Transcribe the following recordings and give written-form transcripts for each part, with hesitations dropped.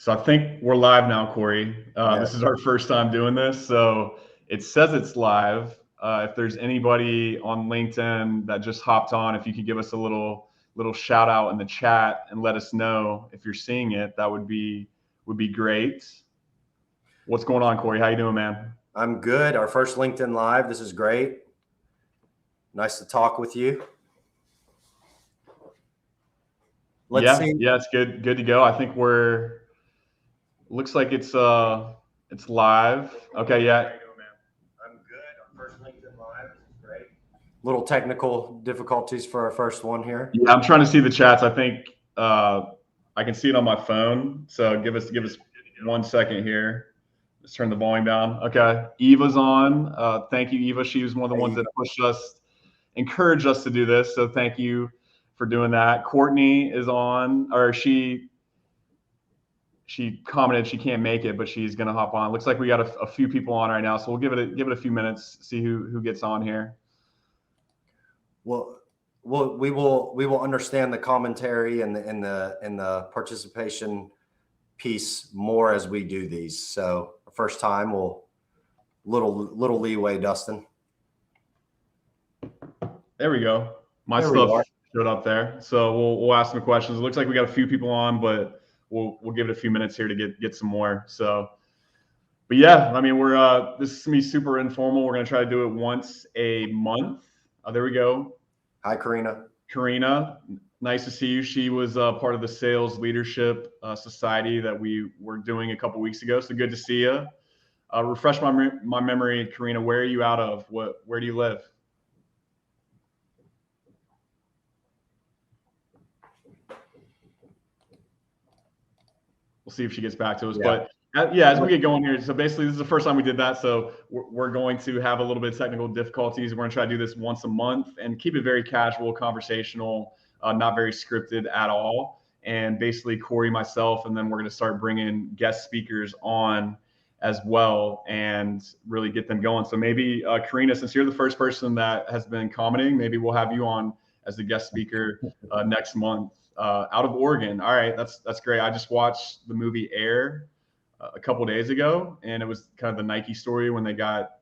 So I think we're live now, Corey. Yeah. This is our first time doing this, so it says it's live. If there's anybody on LinkedIn that just hopped on, if you could give us a little shout out in the chat and let us know if you're seeing it, that would be great. What's going on, Corey? How you doing, man? I'm good. Our first LinkedIn Live. This is great. Nice to talk with you. Let's see. Yeah, it's good to go. I think looks like it's live. Okay, yeah. I'm good. Our first LinkedIn Live. This is great. Little technical difficulties for our first one here. Yeah, I'm trying to see the chats. I think I can see it on my phone. So give us 1 second here. Let's turn the volume down. Okay, Eva's on. Thank you, Eva. She was one of the ones that pushed us, encouraged us to do this. So thank you for doing that. Courtney is on, or she commented she can't make it, but she's gonna hop on. Looks like we got a few people on right now, so we'll give it a few minutes, see who gets on here. Well, we will understand the commentary and the participation piece more as we do these. So first time, we'll little leeway, Dustin. There we go. My stuff showed up there, so we'll ask some questions. It looks like we got a few people on, but we'll give it a few minutes here to get some more. So, but yeah, I mean, this is gonna be super informal. We're gonna try to do it once a month. There we go. Hi, Karina. Karina, nice to see you. She was part of the Sales Leadership Society that we were doing a couple weeks ago. So good to see you. Refresh my memory, Karina. Where are you out of? Where do you live? We'll see if she gets back to us. Yeah. But as we get going here, so basically this is the first time we did that. So we're going to have a little bit of technical difficulties. We're going to try to do this once a month and keep it very casual, conversational, not very scripted at all. And basically Corey, myself, and then we're going to start bringing guest speakers on as well and really get them going. So maybe Karina, since you're the first person that has been commenting, maybe we'll have you on as a guest speaker next month. Out of Oregon. All right, that's great. I just watched the movie Air a couple days ago, and it was kind of the Nike story when they got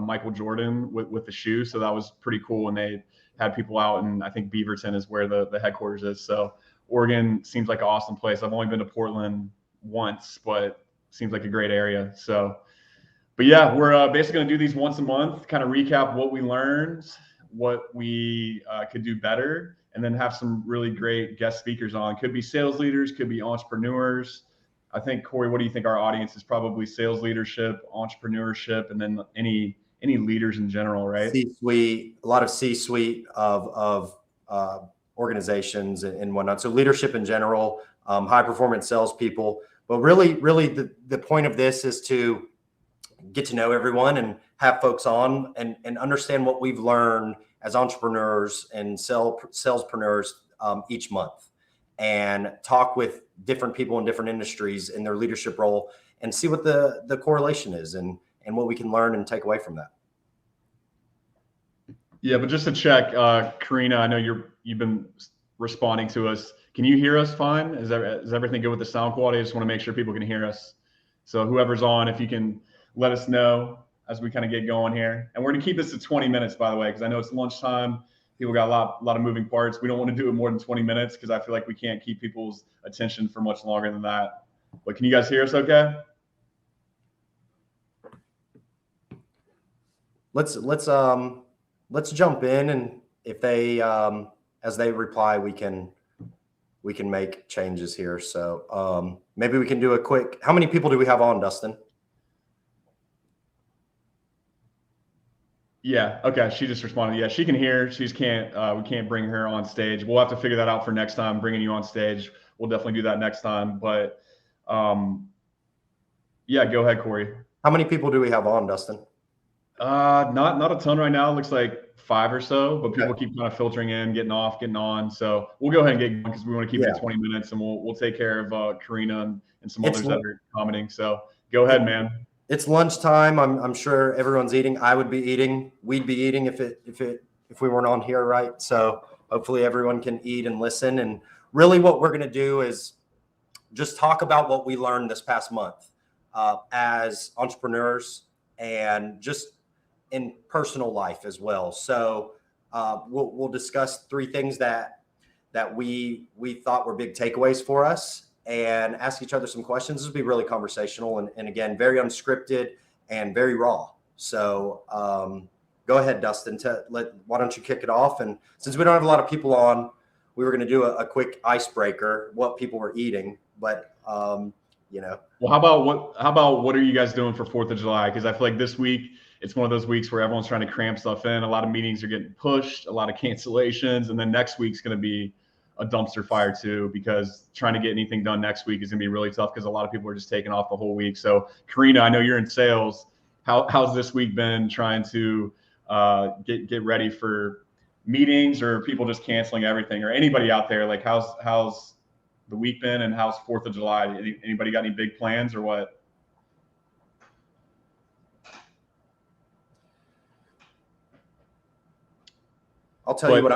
Michael Jordan with the shoe. So that was pretty cool when they had people out, and I think Beaverton is where the headquarters is. So Oregon seems like an awesome place. I've only been to Portland once, but seems like a great area. So, but yeah, we're basically going to do these once a month, kind of recap what we learned, what we could do better, and then have some really great guest speakers on. Could be sales leaders, could be entrepreneurs. I think, Corey, what do you think our audience is? Probably sales leadership, entrepreneurship, and then any leaders in general, right? C-suite, a lot of C-suite of organizations and whatnot. So leadership in general, high performance salespeople. But really the point of this is to get to know everyone and have folks on and understand what we've learned as entrepreneurs and salespreneurs each month, and talk with different people in different industries in their leadership role and see what the correlation is and what we can learn and take away from that. Yeah, but just to check, Karina, I know you've been responding to us. Can you hear us fine? Is everything good with the sound quality? I just want to make sure people can hear us. So whoever's on, if you can let us know as we kind of get going here. And we're going to keep this to 20 minutes, by the way, because I know it's lunchtime. People got a lot of moving parts. We don't want to do it more than 20 minutes because I feel like we can't keep people's attention for much longer than that. But can you guys hear us okay? Let's jump in, and if they as they reply, we can make changes here. So maybe we can do a quick. How many people do we have on, Dustin? Yeah. Okay. She just responded. Yeah, she can hear. She just can't. We can't bring her on stage. We'll have to figure that out for next time. Bringing you on stage. We'll definitely do that next time. But yeah, go ahead, Corey. How many people do we have on, Dustin? Not a ton right now. It looks like 5 or so, but people keep kind of filtering in, getting off, getting on. So we'll go ahead and get going because we want to keep it to 20 minutes, and we'll take care of Karina and some others that are commenting. So go ahead, man. It's lunchtime. I'm sure everyone's eating. I would be eating. We'd be eating if we weren't on here, right? So hopefully everyone can eat and listen. And really, what we're going to do is just talk about what we learned this past month as entrepreneurs and just in personal life as well. So we'll discuss 3 things that we thought were big takeaways for us and ask each other some questions. This will be really conversational and again, very unscripted and very raw. So go ahead, Dustin. Why don't you kick it off? And since we don't have a lot of people on, we were going to do a quick icebreaker, what people were eating, but you know. Well, how about what are you guys doing for 4th of July? Because I feel like this week it's one of those weeks where everyone's trying to cram stuff in. A lot of meetings are getting pushed, a lot of cancellations, and then next week's going to be a dumpster fire too, because trying to get anything done next week is going to be really tough because a lot of people are just taking off the whole week. So, Karina, I know you're in sales. How's this week been trying to get ready for meetings, or people just canceling everything, or anybody out there? Like, how's the week been, and how's 4th of July? Anybody got any big plans or what? I'll tell you what.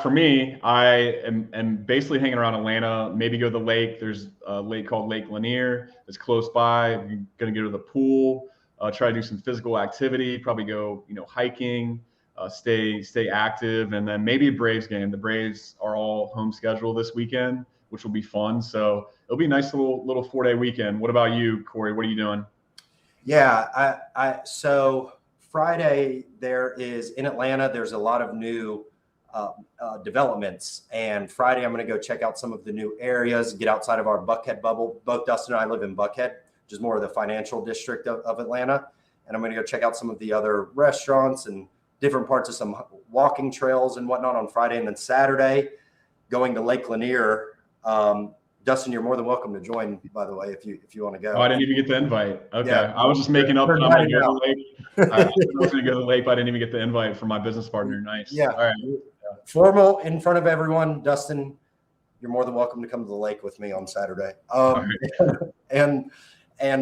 For me, I am basically hanging around Atlanta. Maybe go to the lake. There's a lake called Lake Lanier that's close by. I'm gonna go to the pool. Try to do some physical activity. Probably go, hiking. Stay active, and then maybe a Braves game. The Braves are all home schedule this weekend, which will be fun. So it'll be a nice little 4-day weekend. What about you, Corey? What are you doing? Yeah, so Friday there is in Atlanta. There's a lot of new developments, and Friday I'm going to go check out some of the new areas, get outside of our Buckhead bubble. Both Dustin and I live in Buckhead, which is more of the financial district of Atlanta, and I'm going to go check out some of the other restaurants and different parts of some walking trails and whatnot on Friday, and then Saturday going to Lake Lanier. Dustin, you're more than welcome to join, by the way, if you want to go. Oh, I didn't even get the invite. Okay. Yeah. I was just making up that I'm going to go to the lake. I was going to go to the lake, but I didn't even get the invite from my business partner. Nice. Yeah. All right. Formal in front of everyone. Dustin, you're more than welcome to come to the lake with me on Saturday. And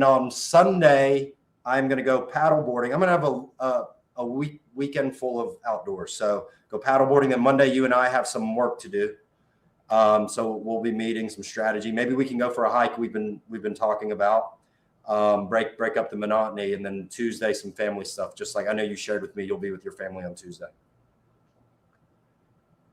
on Sunday, I'm going to go paddleboarding. I'm going to have a weekend full of outdoors. So go paddleboarding. Then Monday, you and I have some work to do. So we'll be meeting some strategy. Maybe we can go for a hike we've been talking about, break up the monotony, and then Tuesday some family stuff. Just like I know you shared with me, you'll be with your family on Tuesday.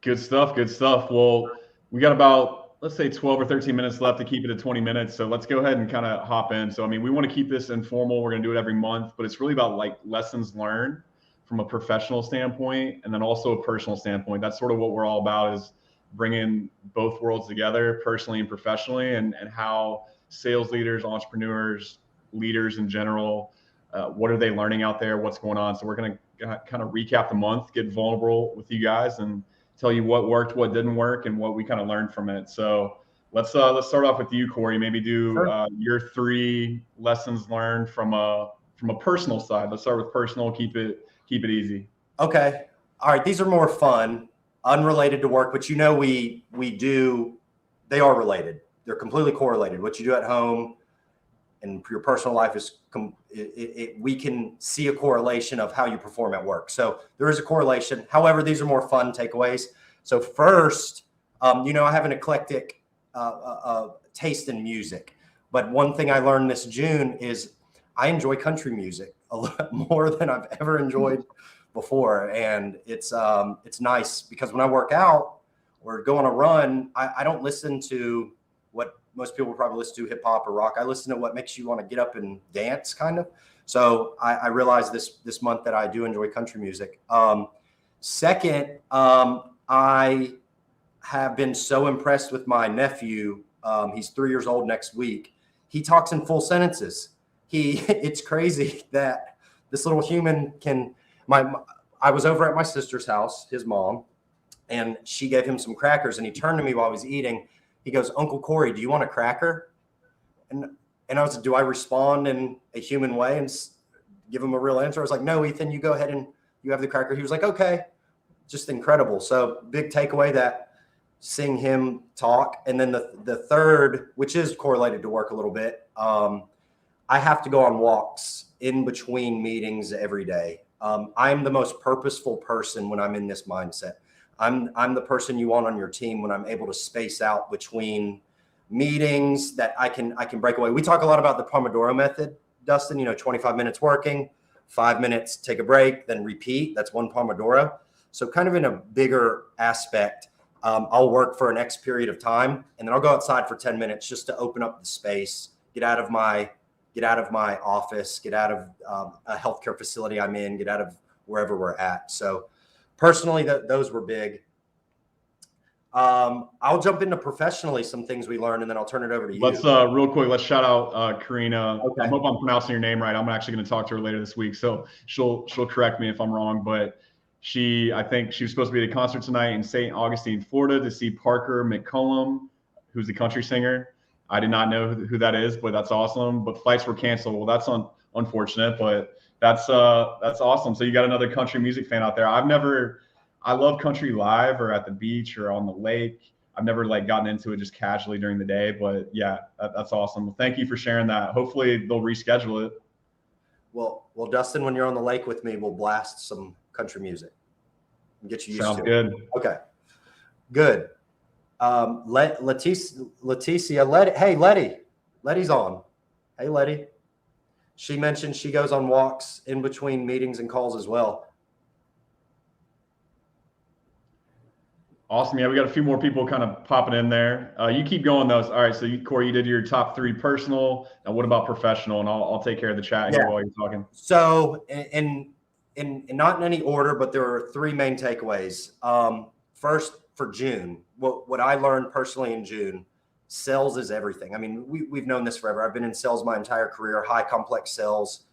Good stuff. Well, we got about, let's say 12 or 13 minutes left to keep it at 20 minutes. So let's go ahead and kind of hop in. So, we want to keep this informal. We're going to do it every month, but it's really about like lessons learned from a professional standpoint, and then also a personal standpoint. That's sort of what we're all about, is bringing both worlds together, personally and professionally, and how sales leaders, entrepreneurs, leaders in general, what are they learning out there? What's going on? So we're going to kind of recap the month, get vulnerable with you guys, and tell you what worked, what didn't work, and what we kind of learned from it. So let's start off with you, Corey. Maybe do your 3 lessons learned from a personal side. Let's start with personal. Keep it easy. Okay. All right. These are more fun, unrelated to work, but they are related. They're completely correlated. What you do at home and your personal life is, we can see a correlation of how you perform at work. So there is a correlation. However, these are more fun takeaways. So first, I have an eclectic taste in music, but one thing I learned this June is I enjoy country music a lot more than I've ever enjoyed before. And it's nice because when I work out or go on a run, I don't listen to what most people probably listen to, hip hop or rock. I listen to what makes you want to get up and dance kind of. So I realized this month that I do enjoy country music. Second, I have been so impressed with my nephew. He's 3 years old next week. He talks in full sentences. It's crazy that this little human can. I was over at my sister's house, his mom, and she gave him some crackers, and he turned to me while he was eating. He goes, "Uncle Corey, do you want a cracker?" And I was like, do I respond in a human way and give him a real answer? I was like, "No, Ethan, you go ahead and you have the cracker." He was like, "Okay." Just incredible. So big takeaway that seeing him talk. And then the third, which is correlated to work a little bit, I have to go on walks in between meetings every day. I'm the most purposeful person when I'm in this mindset. I'm the person you want on your team when I'm able to space out between meetings that I can break away. We talk a lot about the Pomodoro method, Dustin, 25 minutes working, 5 minutes, take a break, then repeat. That's one Pomodoro. So kind of in a bigger aspect, I'll work for an X period of time, and then I'll go outside for 10 minutes just to open up the space, get out of my office, get out of a healthcare facility I'm in, get out of wherever we're at. So personally, those were big. I'll jump into professionally some things we learned, and then I'll turn it over to you. Let's real quick. Let's shout out Karina. Okay. I hope I'm pronouncing your name right. I'm actually going to talk to her later this week, so she'll correct me if I'm wrong. But I think she was supposed to be at a concert tonight in St. Augustine, Florida, to see Parker McCollum, who's the country singer. I did not know who that is, but that's awesome. But flights were canceled. Well, that's unfortunate, but that's awesome. So you got another country music fan out there. I love country live or at the beach or on the lake. I've never gotten into it just casually during the day, but yeah, that's awesome. Well, thank you for sharing that. Hopefully they'll reschedule it. Well, Dustin, when you're on the lake with me, we'll blast some country music and get you used to it. Sounds good. Okay, good. Leticia, hey, Letty's on. Hey, Letty. She mentioned she goes on walks in between meetings and calls as well. Awesome. Yeah, we got a few more people kind of popping in there. You keep going those. All right. So Corey, you did your top 3 personal. Now what about professional? And I'll take care of the chat here while you're talking. So in not in any order, but there are 3 main takeaways. First, for June, what I learned personally in June, sales is everything. I mean, we've known this forever. I've been in sales my entire career, high complex sales.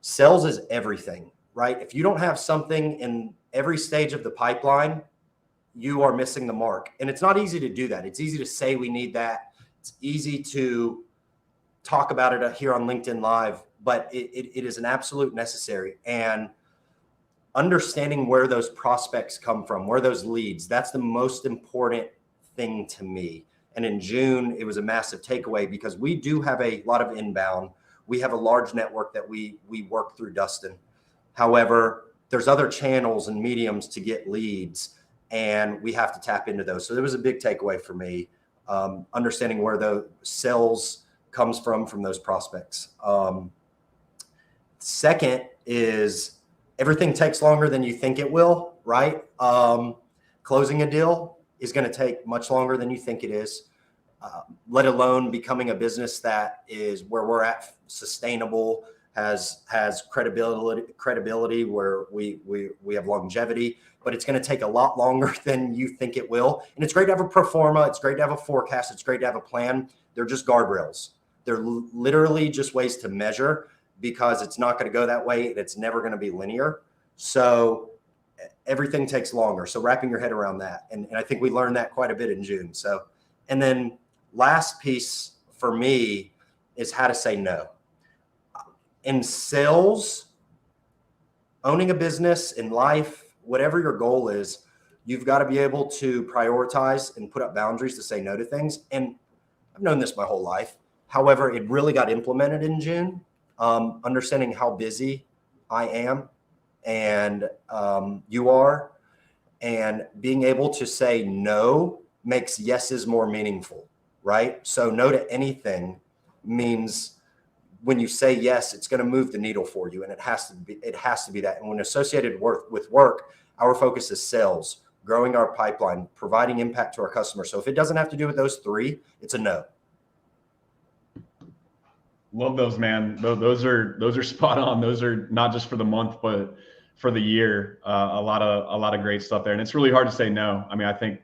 Sales is everything, right? If you don't have something in every stage of the pipeline, you are missing the mark. And it's not easy to do that. It's easy to say we need that. It's easy to talk about it here on LinkedIn Live, but it is an absolute necessary. And understanding where those prospects come from, where those leads, that's the most important thing to me. And in June, it was a massive takeaway because we do have a lot of inbound. We have a large network that we work through, Dustin. However, there's other channels and mediums to get leads, and we have to tap into those. So there was a big takeaway for me, understanding where the sales comes from those prospects. Second is everything takes longer than you think it will, right? Closing a deal is going to take much longer than you think it is, let alone becoming a business that is where we're at, sustainable, has credibility where we have longevity, but it's going to take a lot longer than you think it will. And it's great to have a pro forma. It's great to have a forecast. It's great to have a plan. They're just guardrails. They're literally just ways to measure, because it's not going to go that way. It's never going to be linear. So everything takes longer. So wrapping your head around that. And I think we learned that quite a bit in June. So, and then last piece for me is how to say no. In sales, owning a business, in life, whatever your goal is, you've got to be able to prioritize and put up boundaries to say no to things. And I've known this my whole life. However, it really got implemented in June. Understanding how busy I am and you are, and being able to say no makes yeses more meaningful, right? So no to anything means when you say yes, it's going to move the needle for you, and it has to be that. And when associated with work, our focus is sales, growing our pipeline, providing impact to our customers. So if it doesn't have to do with those 3, it's a no. Love those, man. Those are spot on. Those are not just for the month, but for the year. A lot of great stuff there. And it's really hard to say no. I mean, I think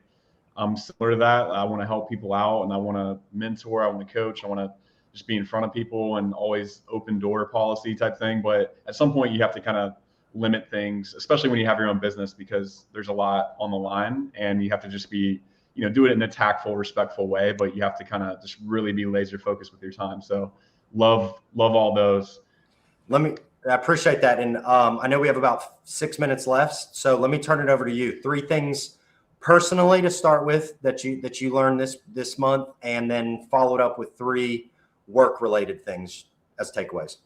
I'm similar to that. I want to help people out, and I want to mentor. I want to coach. I want to just be in front of people, and always open door policy type thing. But at some point you have to kind of limit things, especially when you have your own business, because there's a lot on the line, and you have to just be, do it in a tactful, respectful way, but you have to kind of just really be laser focused with your time. So love all those. I appreciate that. And I know we have about 6 minutes left, so let me turn it over to you. 3 things personally to start with that you learned this month, and then followed up with 3 work-related things as takeaways.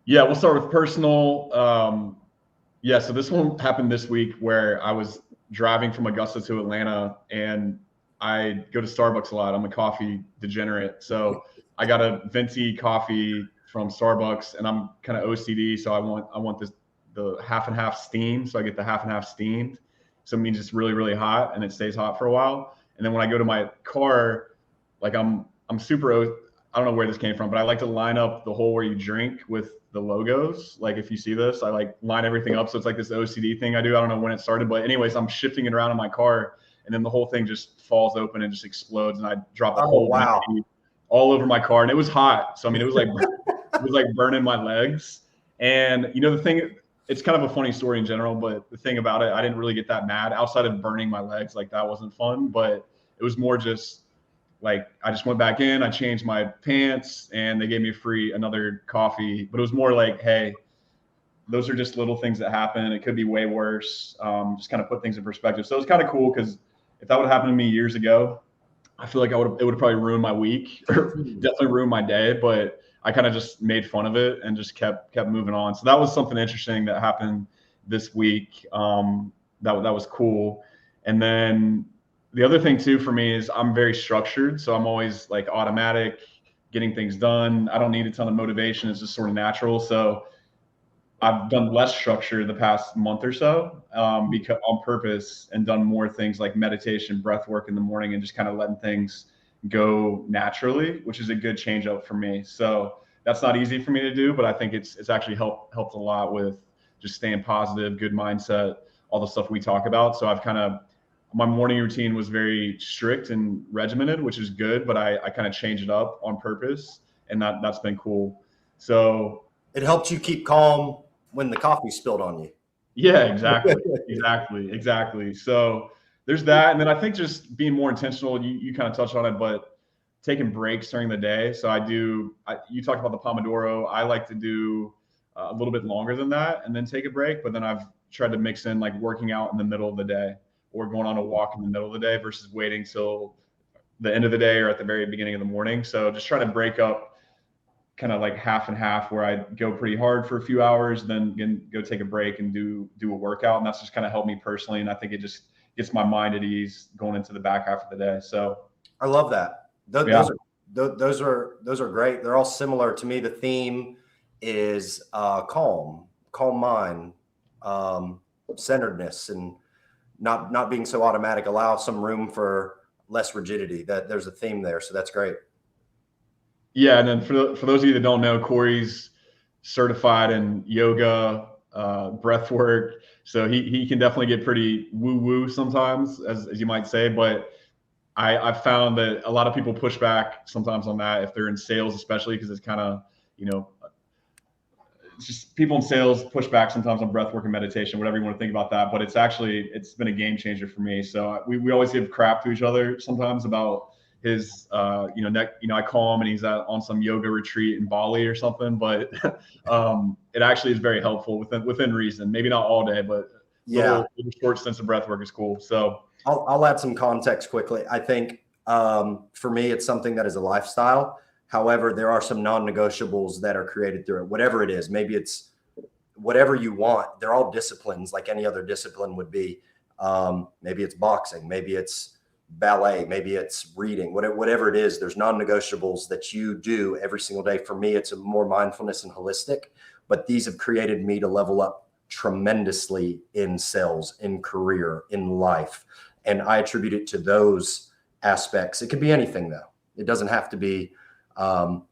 Yeah, we'll start with personal. So this one happened this week where I was driving from Augusta to Atlanta, and I go to Starbucks a lot. I'm a coffee degenerate. So I got a venti coffee from Starbucks, and I'm kind of OCD. So I want the half and half steam. So I get the half and half steamed. So it means it's really, really hot and it stays hot for a while. And then when I go to my car, like I'm super, I don't know where this came from, but I like to line up the hole where you drink with the logos. Like if you see this, I like line everything up. So it's like this OCD thing I do. I don't know when it started, but anyways, I'm shifting it around in my car, and then the whole thing just falls open and just explodes. And I drop the whole venti all over my car, and it was hot. So, I mean, it was like burning my legs. And you know, the thing, it's kind of a funny story in general, but the thing about it, I didn't really get that mad outside of burning my legs. Like that wasn't fun, but it was more just like I just went back in, I changed my pants, and they gave me another coffee. But it was more like, hey, those are just little things that happen. It could be way worse. Just kind of put things in perspective. So it was kind of cool, because if that would have happened to me years ago, I feel like it would probably ruin my week or definitely ruin my day. But I kind of just made fun of it and just kept moving on. So that was something interesting that happened this week. That was cool. And then the other thing too for me is I'm very structured. So I'm always like automatic, getting things done. I don't need a ton of motivation. It's just sort of natural. So I've done less structure the past month or so, because on purpose, and done more things like meditation, breath work in the morning, and just kind of letting things go naturally, which is a good change up for me. So that's not easy for me to do, but I think it's actually helped a lot with just staying positive, good mindset, all the stuff we talk about. So my morning routine was very strict and regimented, which is good, but I kind of changed it up on purpose, and that's been cool. So it helped you keep calm when the coffee spilled on you. Yeah, exactly. Exactly. So there's that. And then I think just being more intentional, you kind of touched on it, but taking breaks during the day. So you talked about the Pomodoro. I like to do a little bit longer than that and then take a break. But then I've tried to mix in like working out in the middle of the day or going on a walk in the middle of the day versus waiting till the end of the day or at the very beginning of the morning. So just trying to break up kind of like half and half, where I go pretty hard for a few hours, then go take a break and do a workout. And that's just kind of helped me personally. And I think it just gets my mind at ease going into the back half of the day. So I love that. Those are great. They're all similar to me. The theme is calm mind, centeredness, and not being so automatic. Allow some room for less rigidity. That there's a theme there. So that's great. Yeah, and then for those of you that don't know, Corey's certified in yoga, breath work, so he can definitely get pretty woo woo sometimes, as you might say. But I've found that a lot of people push back sometimes on that if they're in sales, especially because it's kind of, it's just people in sales push back sometimes on breath work and meditation, whatever you want to think about that. But it's been a game changer for me. So we always give crap to each other sometimes about his I call him and he's on some yoga retreat in Bali or something, but it actually is very helpful within reason. Maybe not all day, but little short stints of breath work is cool. So I'll add some context quickly. I think for me, it's something that is a lifestyle. However, there are some non-negotiables that are created through it, whatever it is. Maybe it's whatever you want. They're all disciplines like any other discipline would be. Maybe it's boxing, maybe it's ballet, maybe it's reading, whatever it is. There's non-negotiables that you do every single day. For me, it's a more mindfulness and holistic, but these have created me to level up tremendously in sales, in career, in life. And I attribute it to those aspects. It could be anything though. It doesn't have to be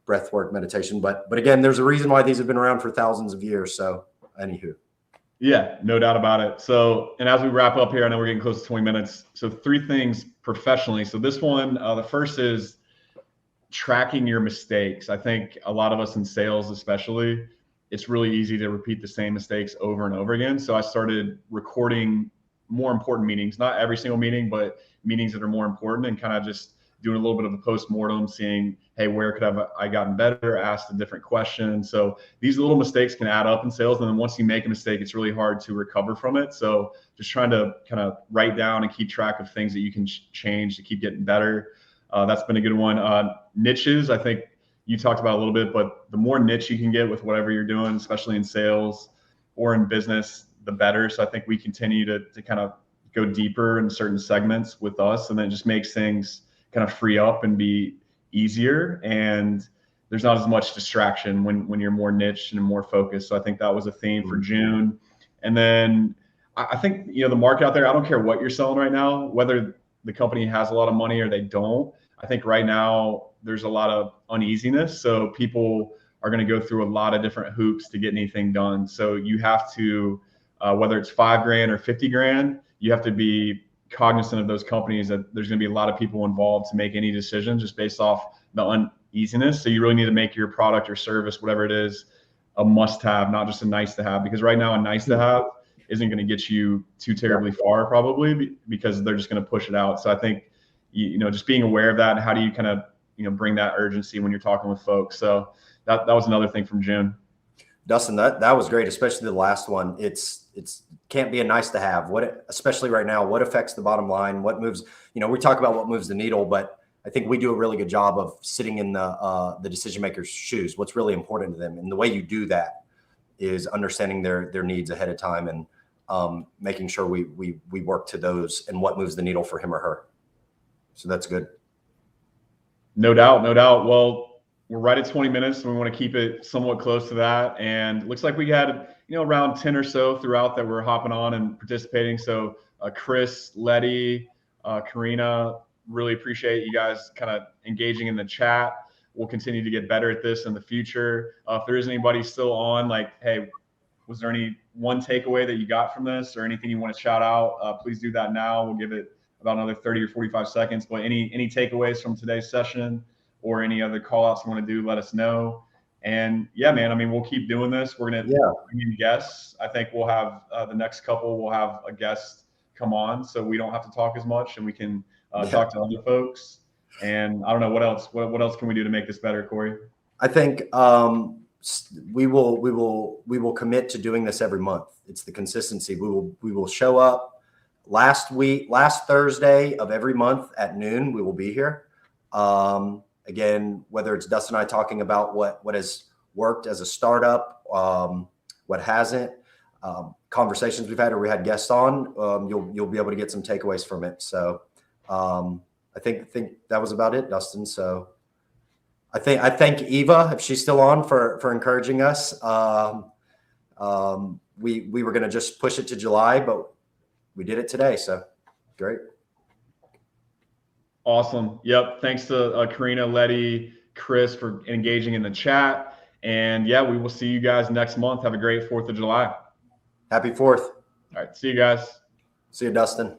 breath work, meditation, but again, there's a reason why these have been around for thousands of years. So anywho. Yeah, no doubt about it. So, and as we wrap up here, I know we're getting close to 20 minutes. So 3 things professionally. So this one, the first is tracking your mistakes. I think a lot of us in sales, especially, it's really easy to repeat the same mistakes over and over again. So I started recording more important meetings, not every single meeting, but meetings that are more important, and kind of just doing a little bit of a post-mortem, seeing, hey, where could I gotten better, asked a different question. So these little mistakes can add up in sales. And then once you make a mistake, it's really hard to recover from it. So just trying to kind of write down and keep track of things that you can change to keep getting better. That's been a good one. Niches, I think you talked about a little bit, but the more niche you can get with whatever you're doing, especially in sales or in business, the better. So I think we continue to kind of go deeper in certain segments with us, and then it just makes things kind of free up and be easier. And there's not as much distraction when you're more niche and more focused. So I think that was a theme for June. And then I think, you know, the market out there, I don't care what you're selling right now, whether the company has a lot of money or they don't. I think right now there's a lot of uneasiness. So people are going to go through a lot of different hoops to get anything done. So you have to, whether it's $5,000 or $50,000, you have to be cognizant of those companies that there's going to be a lot of people involved to make any decision just based off the uneasiness. So you really need to make your product or service, whatever it is, a must-have, not just a nice-to-have. Because right now, a nice-to-have isn't going to get you too terribly far, probably, because they're just going to push it out. So I think, you know, just being aware of that, and how do you kind of, you know, bring that urgency when you're talking with folks. So that was another thing from June. Dustin, that was great, especially the last one. It's can't be a nice to have. Especially right now, what affects the bottom line? What moves? You know, we talk about what moves the needle, but I think we do a really good job of sitting in the decision maker's shoes. What's really important to them, and the way you do that is understanding their needs ahead of time, and making sure we work to those and what moves the needle for him or her. So that's good. No doubt, no doubt. Well, we're right at 20 minutes, and we want to keep it somewhat close to that. And it looks like we had, you know, around 10 or so throughout that we're hopping on and participating. So Chris, Letty, Karina, really appreciate you guys kind of engaging in the chat. We'll continue to get better at this in the future. If there is anybody still on, like, hey, was there any one takeaway that you got from this, or anything you want to shout out? Please do that now. We'll give it about another 30 or 45 seconds. But any takeaways from today's session, or any other call outs you want to do, let us know. And yeah, man, I mean, we'll keep doing this. We're going to bring in guests. I think we'll have the next couple, we'll have a guest come on, so we don't have to talk as much, and we can talk to other folks. And I don't know what else. What else can we do to make this better, Corey? I think we will commit to doing this every month. It's the consistency. We will show up last Thursday of every month at noon. We will be here. Again, whether it's Dustin and I talking about what has worked as a startup, what hasn't, conversations we've had or we had guests on, you'll be able to get some takeaways from it. So I think that was about it, Dustin. So I thank Eva, if she's still on, for encouraging us. We were going to just push it to July, but we did it today. So great. Awesome. Yep. Thanks to Karina, Letty, Chris for engaging in the chat. And yeah, we will see you guys next month. Have a great 4th of July. Happy 4th. All right. See you guys. See you, Dustin.